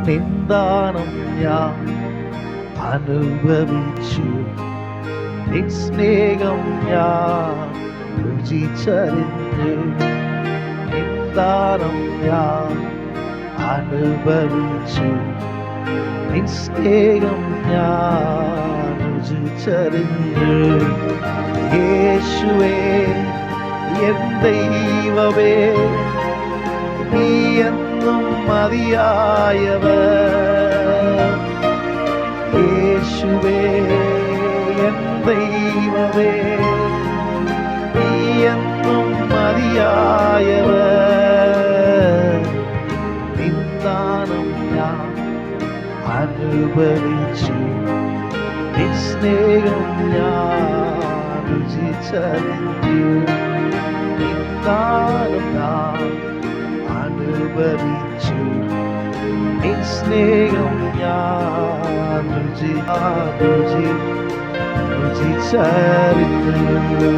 നിന്ദാനം ഞാൻ അനുഭവിച്ചു, നിൻ സ്നേഹം ഞാൻ രുചിച്ചറിഞ്ഞു. നിന്ദാനം ഞാൻ അനുഭവിച്ചു, നിൻ സ്നേഹം ഞാൻ രുചിച്ചറിഞ്ഞു. യേശുവേ എൻ ദൈവമേ, നീ എന്നും മതിയായവർ. യേശുവേ എൻ ദൈവമേ, നീ എന്നും മതിയായവർ. നിന്ദാനം ഞാൻ അനുഭവിച്ചു, നിൻ സ്നേഹം ഞാൻ രുചിച്ചറിഞ്ഞു. നിന്ദാനം ഞാൻ അനുഭവിച്ചു, നിൻ സ്നേഹം ഞാൻ രുചിച്ചറിഞ്ഞു.